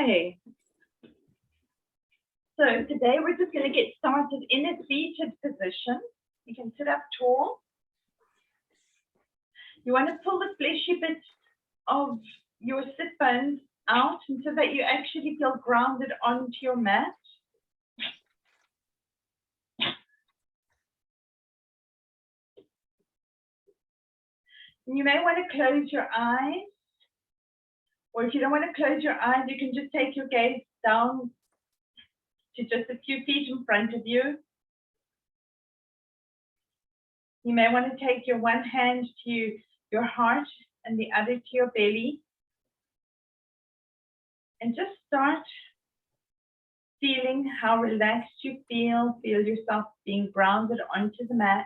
Okay. So today we're just going to get started in a seated position. You can sit up tall. You want to pull the fleshy bit of your sit bones out so that you actually feel grounded onto your mat. And you may want to close your eyes. Or if you don't want to close your eyes, you can just take your gaze down to just a few feet in front of you. You may want to take your one hand to your heart and the other to your belly. And just start feeling how relaxed you feel. Feel yourself being grounded onto the mat.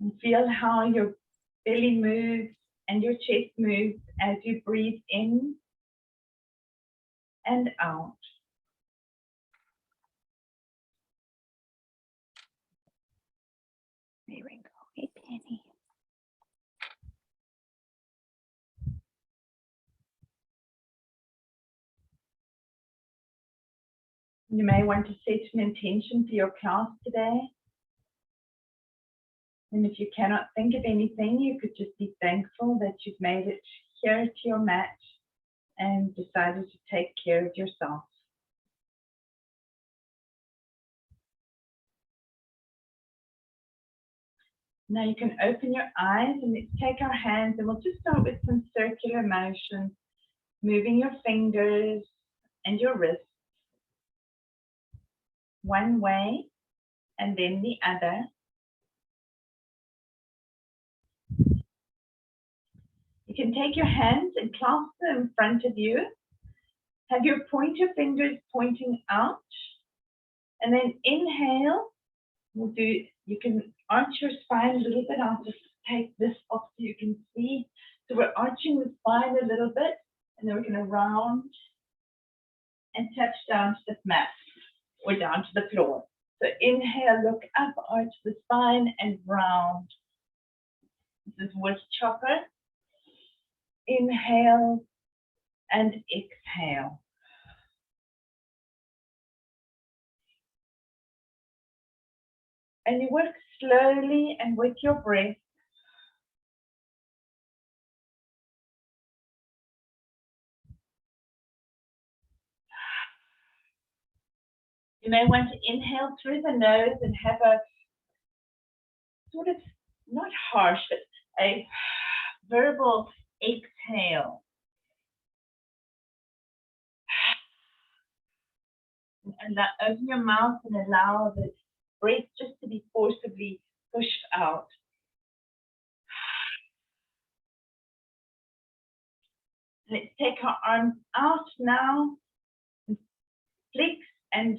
And feel how your belly moves and your chest moves as you breathe in and out. Hey, Ringo. Hey, Penny. You may want to set an intention for your class today. And if you cannot think of anything, you could just be thankful that you've made it here to your mat and decided to take care of yourself. Now you can open your eyes and let's take our hands and we'll just start with some circular motion, moving your fingers and your wrists one way and then the other. You can take your hands and clasp them in front of you. Have your pointer fingers pointing out. And then inhale. You can arch your spine a little bit. I'll just take this off so you can see. So we're arching the spine a little bit. And then we're going to round and touch down to the mat or down to the floor. So inhale, look up, arch the spine and round. This is wood chopper. Inhale and exhale. And you work slowly and with your breath. You may want to inhale through the nose and have a sort of, not harsh, but a verbal exhale. And open your mouth and allow the breath just to be forcibly pushed out. Let's take our arms out now. Flex and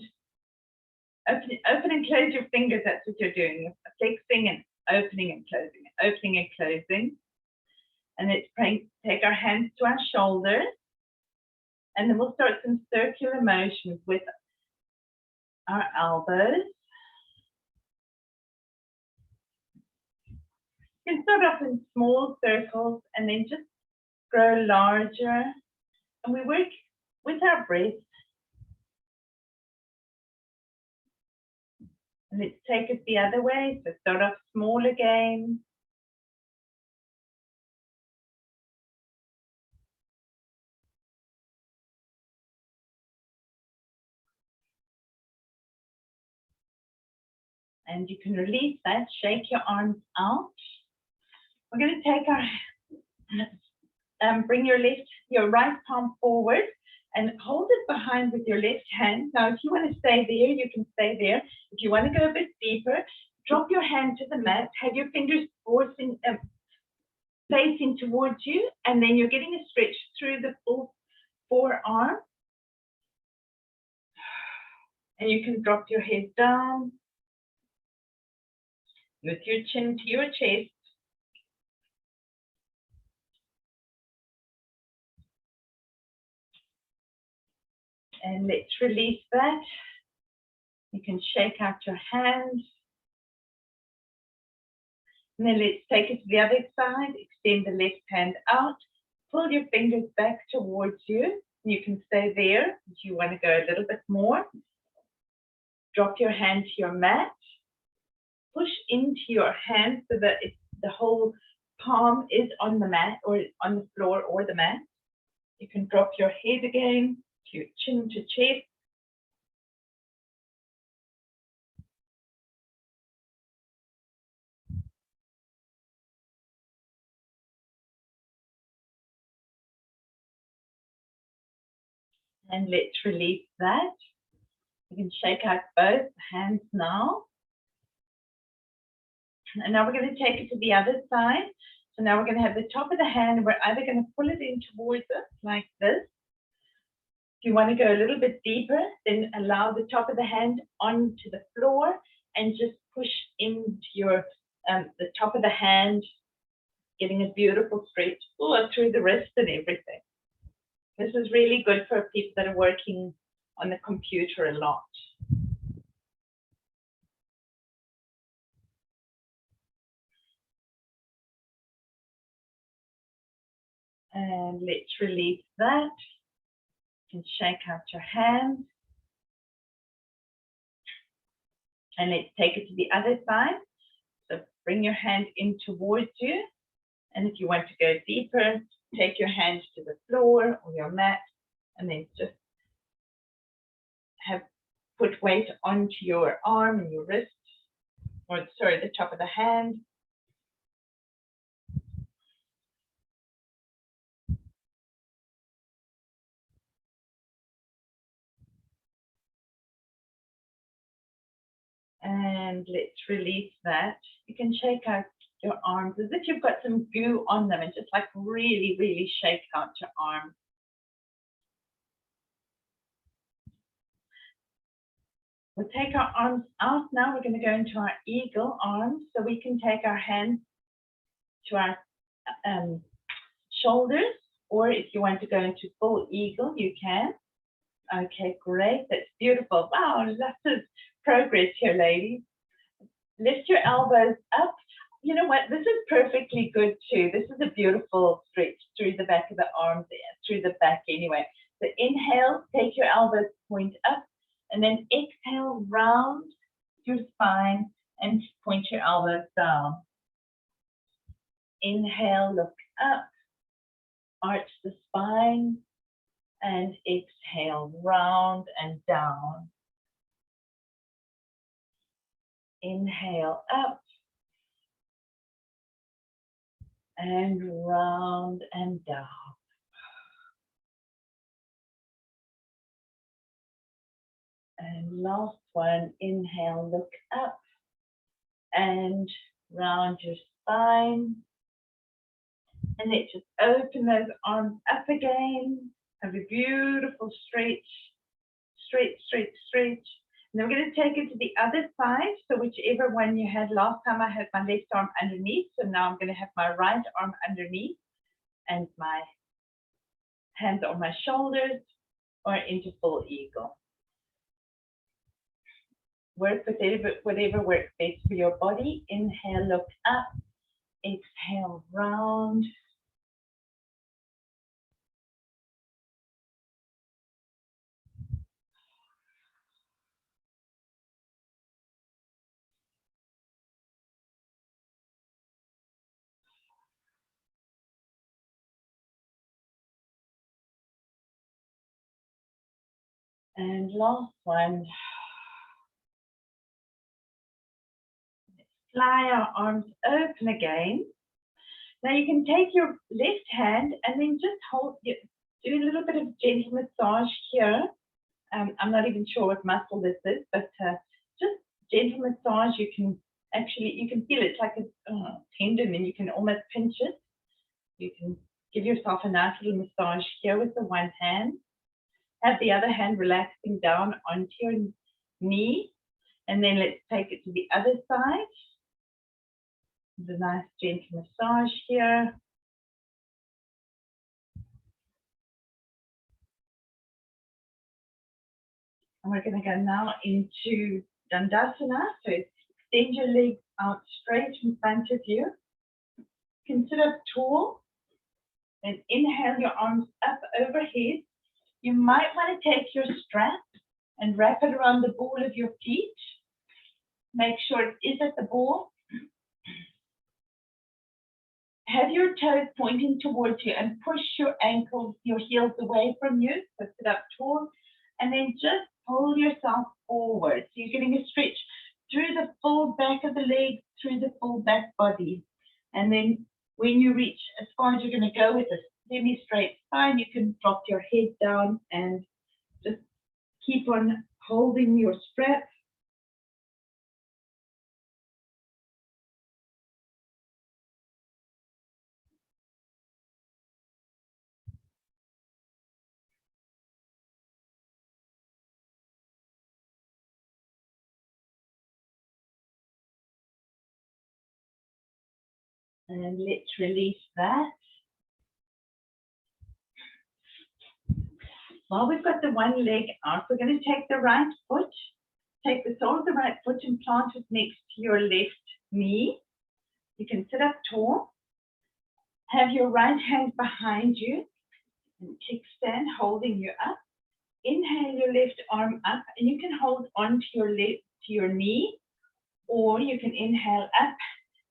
open and close your fingers. That's what you're doing. Flexing and opening and closing, opening and closing. And let's take our hands to our shoulders. And then we'll start some circular motions with our elbows. You can start off in small circles and then just grow larger. And we work with our breath. And let's take it the other way. So start off small again. And you can release that, shake your arms out. We're going to take our, bring your right palm forward and hold it behind with your left hand. Now, if you want to stay there, you can stay there. If you want to go a bit deeper, drop your hand to the mat, have your fingers facing towards you, and then you're getting a stretch through the full forearm. And you can drop your head down with your chin to your chest. And let's release that. You can shake out your hands. And then let's take it to the other side. Extend the left hand out. Pull your fingers back towards you. You can stay there if you want to go a little bit more. Drop your hand to your mat. Push into your hand so that the whole palm is on the mat or on the floor or the mat. You can drop your head again to your chin to chest. And let's release that. You can shake out both hands now. And now we're going to take it to the other side. So now we're going to have the top of the hand. We're either going to pull it in towards us like this. If you want to go a little bit deeper, then allow the top of the hand onto the floor and just push into your the top of the hand, getting a beautiful stretch through the wrist and everything. This is really good for people that are working on the computer a lot. And let's release that. You can shake out your hand. And let's take it to the other side. So bring your hand in towards you. And if you want to go deeper, take your hands to the floor or your mat, and then just put weight onto your arm and your wrist, or sorry, the top of the hand. And let's release that. You can shake out your arms as if you've got some goo on them and just like really, really shake out your arms. We'll take our arms out now. We're going to go into our eagle arms. So we can take our hands to our shoulders, or if you want to go into full eagle, you can. Okay, great. That's beautiful. Wow, that's progress here, ladies. Lift your elbows up. You know what? This is perfectly good too. This is a beautiful stretch through the back of the arms, through the back anyway. So inhale, take your elbows, point up, and then exhale, round your spine and point your elbows down. Inhale, look up, arch the spine, and exhale, round and down. Inhale up and round and down. And last one, inhale, look up and round your spine. And let's just open those arms up again. Have a beautiful stretch, stretch, stretch, stretch. And then we're going to take it to the other side. So whichever one you had last time, I had my left arm underneath. So now I'm going to have my right arm underneath and my hands on my shoulders or into full eagle. Work with whatever works best for your body. Inhale, look up. Exhale, round. And last one. Fly our arms open again. Now you can take your left hand and then just do a little bit of gentle massage here. I'm not even sure what muscle this is, but just gentle massage. You can feel it like a tendon, and you can almost pinch it. You can give yourself a nice little massage here with the one hand. Have the other hand relaxing down onto your knee, and then let's take it to the other side. The nice gentle massage here. And we're going to go now into Dandasana. So extend your legs out straight in front of you. You can sit up tall and inhale your arms up overhead. You might want to take your strap and wrap it around the ball of your feet. Make sure it is at the ball. Have your toes pointing towards you and push your ankles, your heels away from you. So sit up tall and then just pull yourself forward. So you're getting a stretch through the full back of the legs, through the full back body. And then when you reach as far as you're going to go with a semi-straight spine, you can drop your head down and just keep on holding your strap. And let's release that. While we've got the one leg out, we're going to take the right foot, take the sole of the right foot and plant it next to your left knee. You can sit up tall. Have your right hand behind you and kickstand holding you up. Inhale your left arm up and you can hold on to your knee, or you can inhale up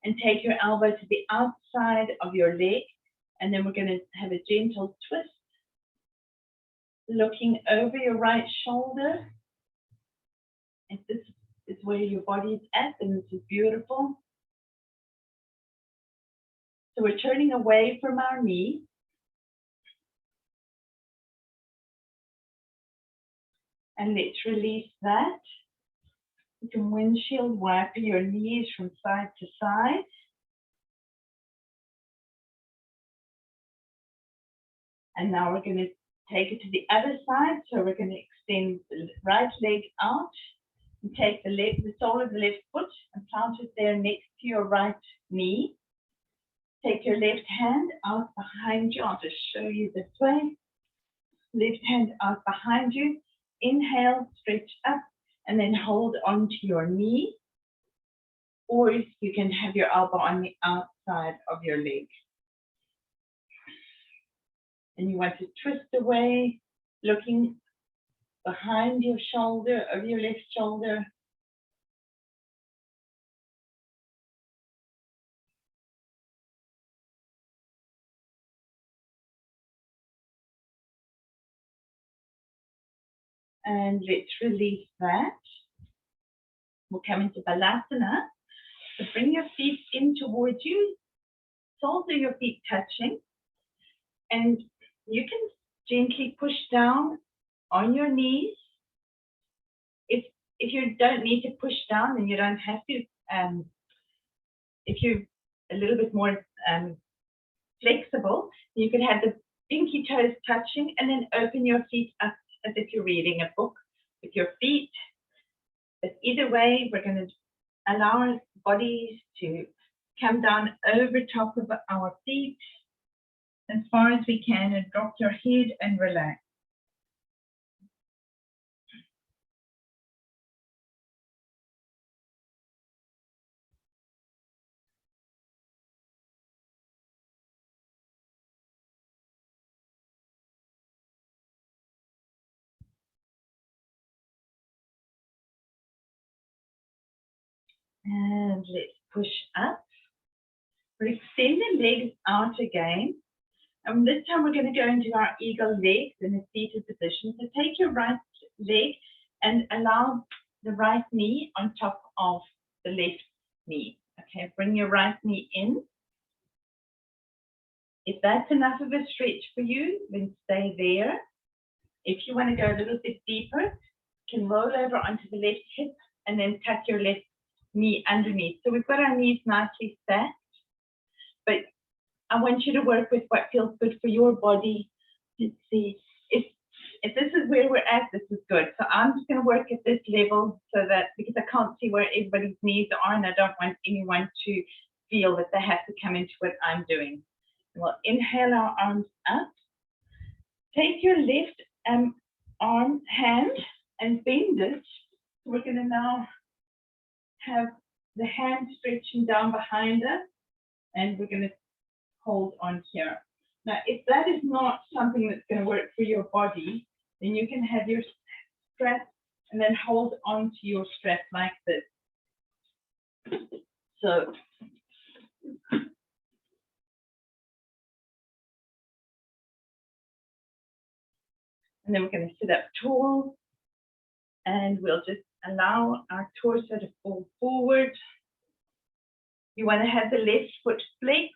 and take your elbow to the outside of your leg, and then we're going to have a gentle twist, looking over your right shoulder. And this is where your body is at, and this is beautiful. So we're turning away from our knee. And let's release that. You can windshield wiper your knees from side to side. And now we're going to take it to the other side. So we're going to extend the right leg out and take the sole of the left foot and plant it there next to your right knee. Take your left hand out behind you. I'll just show you this way. Left hand out behind you. Inhale, stretch up, and then hold onto your knee. Or you can have your elbow on the outside of your leg. And you want to twist away, looking behind your shoulder, over your left shoulder. And let's release that. We'll come into Balasana. So bring your feet in towards you, soles of your feet touching. And you can gently push down on your knees. If you don't need to push down, then you don't have to. If you're a little bit more flexible, you can have the pinky toes touching and then open your feet up as if you're reading a book with your feet. But either way, we're going to allow our bodies to come down over top of our feet as far as we can and drop your head and relax. And let's push up. We'll extend the legs out again. And this time we're going to go into our eagle legs in a seated position. So take your right leg and allow the right knee on top of the left knee. Okay, bring your right knee in. If that's enough of a stretch for you, then stay there. If you want to go a little bit deeper, you can roll over onto the left hip and then tuck your left knee underneath. So we've got our knees nicely stacked, but I want you to work with what feels good for your body. Let's see, if this is where we're at, this is good. So I'm just going to work at this level so that, because I can't see where everybody's knees are and I don't want anyone to feel that they have to come into what I'm doing. We'll inhale our arms up. Take your left hand and bend it. We're going to now have The hand stretching down behind us, and we're going to hold on here. Now, if that is not something that's going to work for your body, then you can have your strap and then hold on to your strap like this. So, and then we're going to sit up tall, and we'll just allow our torso to fall forward. You want to have the left foot flexed.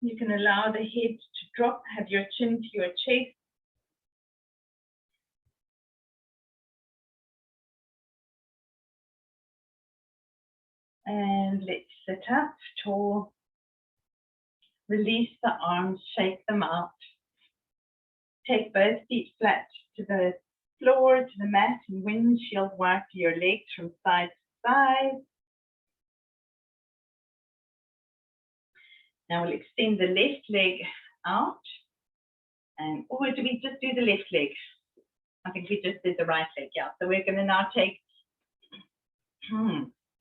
You can allow the head to drop, have your chin to your chest. And let's sit up tall. Release the arms, shake them out. Take both feet flat to the floor, to the mat, and windshield wipe your legs from side to side. Now we'll extend the left leg out. And, or do we just do the left leg? I think we just did the right leg, yeah. So we're going to now take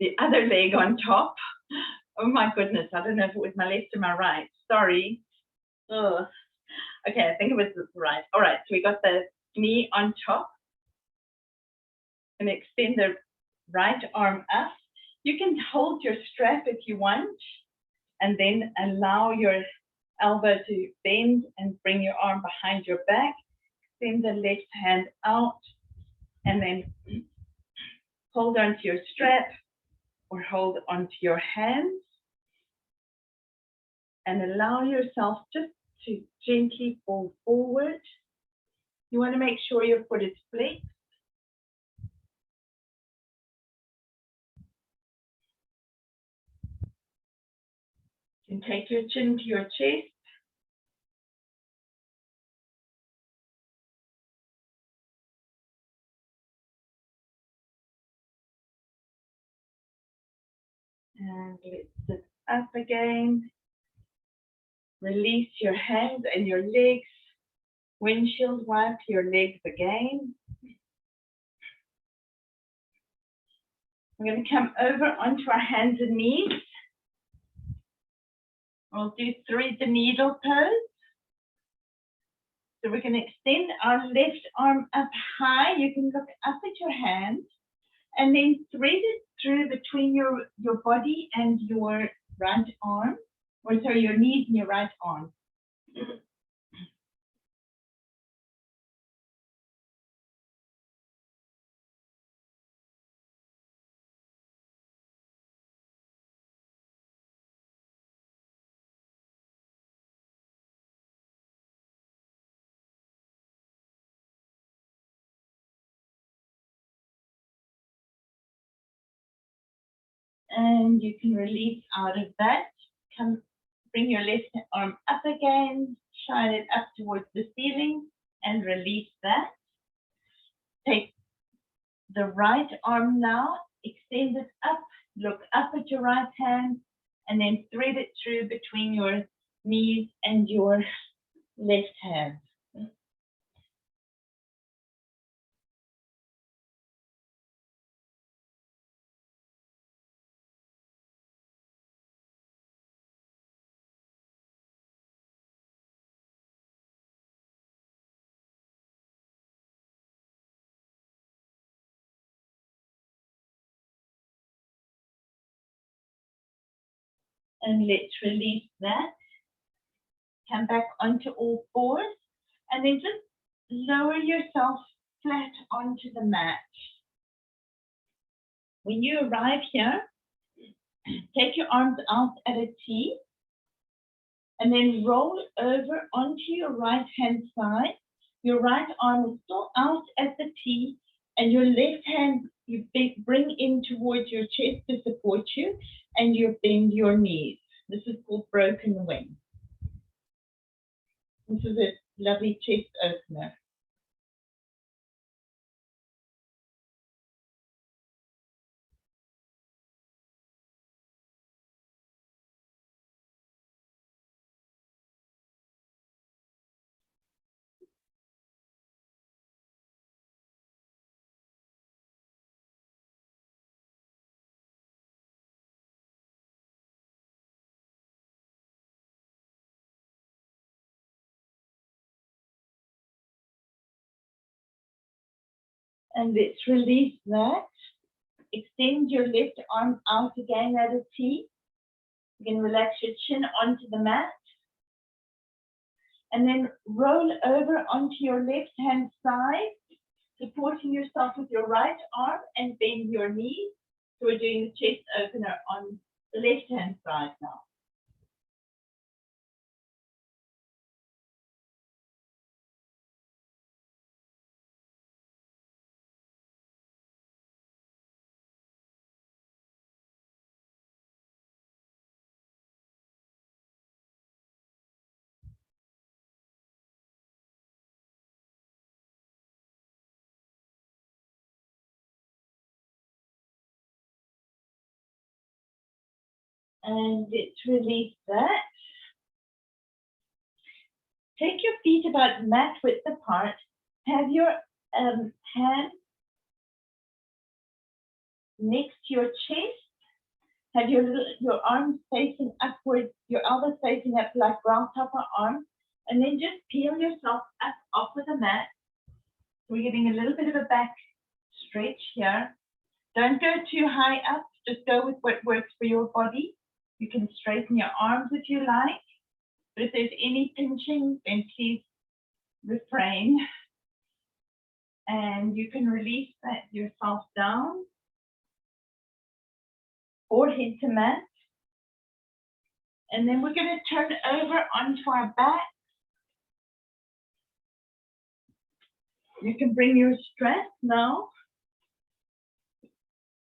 the other leg on top. Oh my goodness, I don't know if it was my left or my right. Sorry. Ugh. Okay, I think it was the right. All right, so we got the knee on top. And extend the right arm up. You can hold your strap if you want, and then allow your elbow to bend and bring your arm behind your back. Extend the left hand out, and then hold onto your strap or hold onto your hands. And allow yourself just to gently fall forward. You want to make sure your foot is flexed. You can take your chin to your chest. And let's sit up again. Release your hands and your legs. Windshield wipe your legs again. We're going to come over onto our hands and knees. We'll do thread the needle pose. So we're going to extend our left arm up high. You can look up at your hand and then thread it through between your body and your right arm, or sorry, your knees and your right arm. And you can release out of that. Come, bring your left arm up again, shine it up towards the ceiling, and release that. Take the right arm now, extend it up, look up at your right hand, and then thread it through between your knees and your left hand. And let's release that. Come back onto all fours, and then just lower yourself flat onto the mat. When you arrive here, take your arms out at a T, and then roll over onto your right hand side. Your right arm is still out at the T, and your left hand you bring in towards your chest to support you, and you bend your knees. This is called broken wing. This is a lovely chest opener. And let's release that. Extend your left arm out again at a T. You can relax your chin onto the mat. And then roll over onto your left hand side, supporting yourself with your right arm and bend your knees. So we're doing the chest opener on the left hand side now. And let's release that. Take your feet about mat width apart. Have your hand next to your chest. Have your arms facing upwards, your elbows facing up like grasshopper arms. And then just peel yourself up off of the mat. We're getting a little bit of a back stretch here. Don't go too high up. Just go with what works for your body. You can straighten your arms if you like. But if there's any pinching, then please refrain. And you can release that yourself down. Forehead to mat. And then we're going to turn over onto our back. You can bring your strap now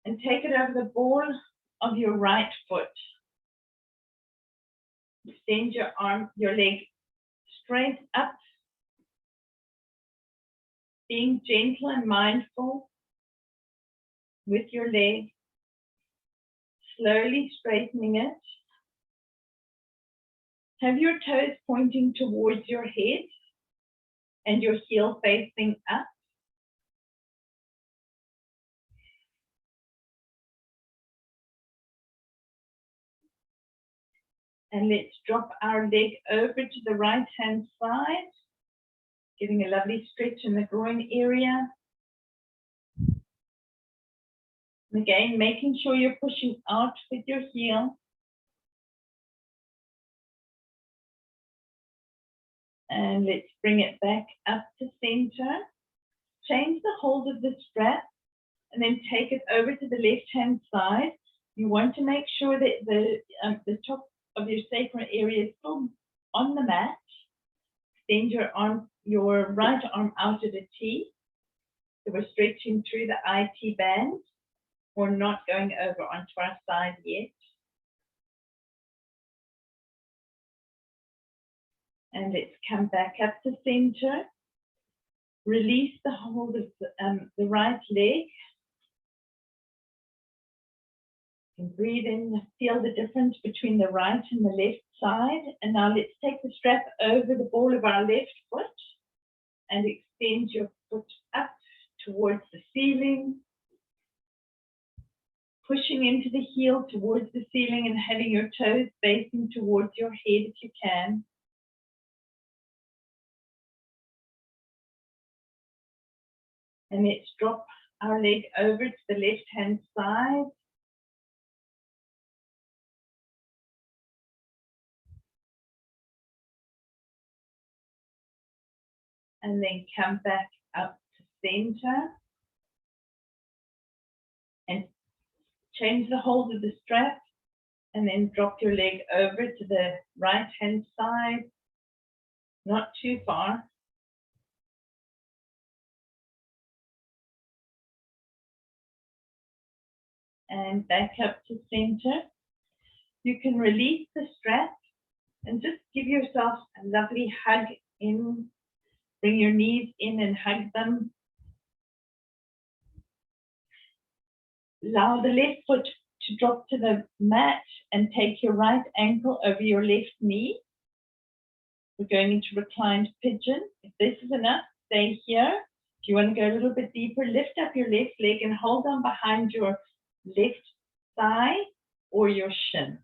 and take it over the ball of your right foot. Extend your arm, your leg straight up, being gentle and mindful with your leg, slowly straightening it. Have your toes pointing towards your head and your heel facing up. And let's drop our leg over to the right hand side, giving a lovely stretch in the groin area. And again, making sure you're pushing out with your heel. And let's bring it back up to center. Change the hold of the strap and then take it over to the left hand side. You want to make sure that the top of your sacral area is still on the mat. Extend your arm, your right arm out at a T. So we're stretching through the IT band. We're not going over onto our side yet. And let's come back up to center. Release the hold of the right leg. And breathe in, feel the difference between the right and the left side. And now let's take the strap over the ball of our left foot and extend your foot up towards the ceiling. Pushing into the heel towards the ceiling and having your toes facing towards your head if you can. And let's drop our leg over to the left hand side. And then come back up to center. And change the hold of the strap. And then drop your leg over to the right hand side. Not too far. And back up to center. You can release the strap and just give yourself a lovely hug in. Bring your knees in and hug them. Allow the left foot to drop to the mat and take your right ankle over your left knee. We're going into reclined pigeon. If this is enough, stay here. If you want to go a little bit deeper, lift up your left leg and hold on behind your left thigh or your shin.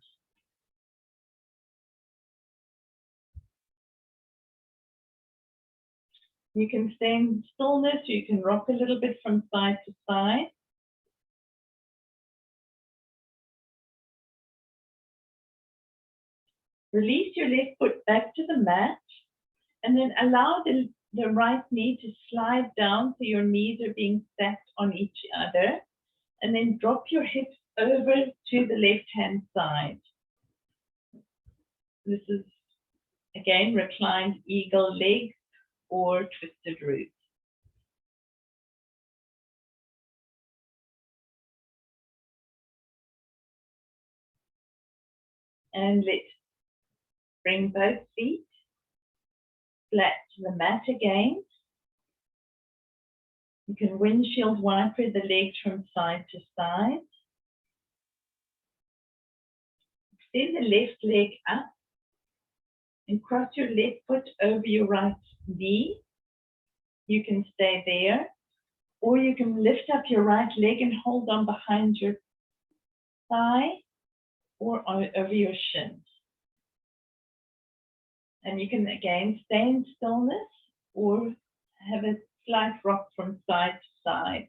You can stay in stillness, you can rock a little bit from side to side. Release your left foot back to the mat, and then allow the right knee to slide down so your knees are being stacked on each other, and then drop your hips over to the left-hand side. This is, again, reclined eagle legs or twisted roots. And let's bring both feet flat to the mat again. You can windshield wiper the legs from side to side. Extend the left leg up and cross your left foot over your right knee. You can stay there, or you can lift up your right leg and hold on behind your thigh or over your shins. And you can again stay in stillness or have a slight rock from side to side.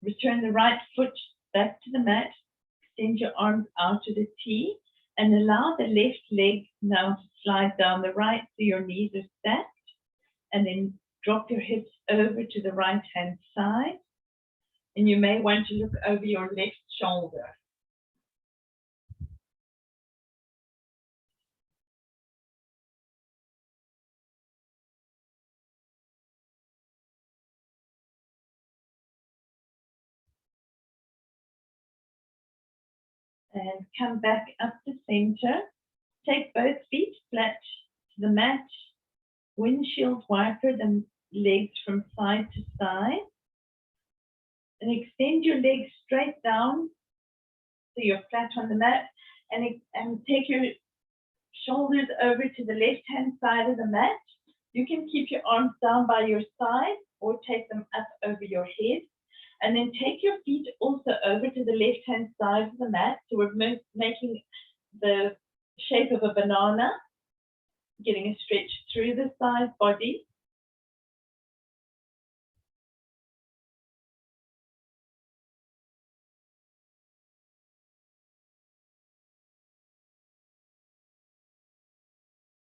Return the right foot back to the mat. Extend your arms out to the T and allow the left leg now to slide down the right so your knees are stacked. And then drop your hips over to the right hand side. And you may want to look over your left shoulder. And come back up to center. Take both feet flat to the mat. Windshield wiper the legs from side to side. And extend your legs straight down so you're flat on the mat. And take your shoulders over to the left-hand side of the mat. You can keep your arms down by your side or take them up over your head. And then take your feet also over to the left-hand side of the mat. So we're making the shape of a banana, getting a stretch through the side body.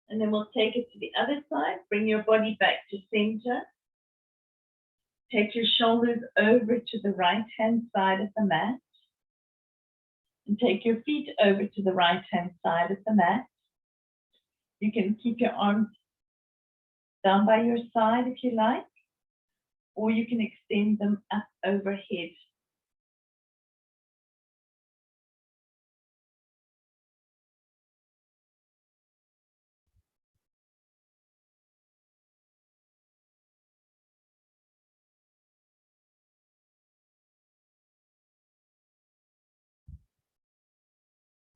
And then we'll take it to the other side. Bring your body back to center. Take your shoulders over to the right-hand side of the mat. And take your feet over to the right-hand side of the mat. You can keep your arms down by your side if you like, or you can extend them up overhead.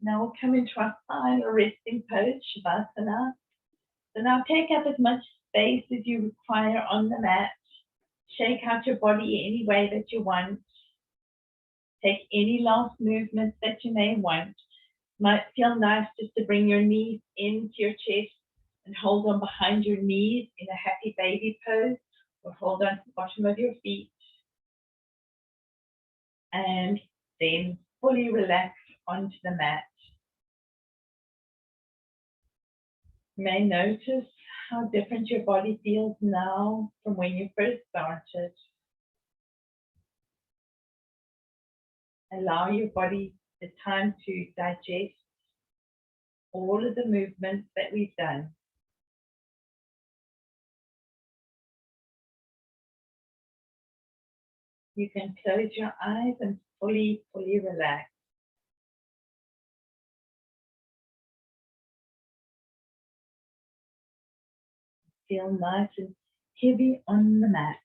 Now we'll come into our final resting pose, Shavasana. So now take up as much space as you require on the mat. Shake out your body any way that you want. Take any last movements that you may want. Might feel nice just to bring your knees into your chest and hold on behind your knees in a happy baby pose, or hold on to the bottom of your feet. And then fully relax onto the mat. You may notice how different your body feels now from when you first started. Allow your body the time to digest all of the movements that we've done. You can close your eyes and fully relax. Feel nice and heavy on the mat.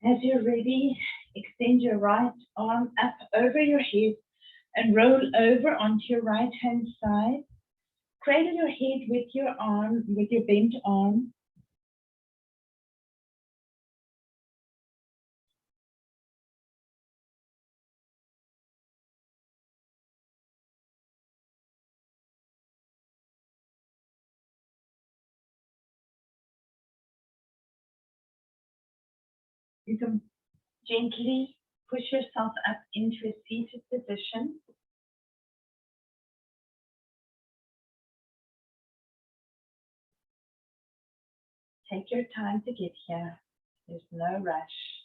As you're ready, extend your right arm up over your head and roll over onto your right hand side. Cradle your head with your arm, with your bent arm. You can gently push yourself up into a seated position. Take your time to get here. There's no rush.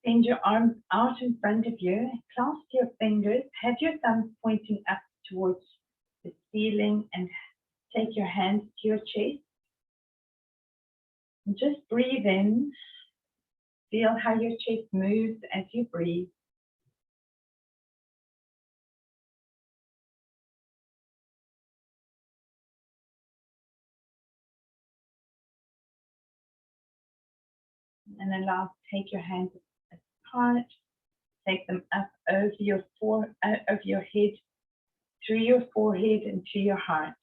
Extend your arms out in front of you. Clasp your fingers. Have your thumbs pointing up towards the ceiling and take your hands to your chest. And just breathe in. Feel how your chest moves as you breathe. And allow, take your hands apart, take them up over your head, through your forehead and to your heart.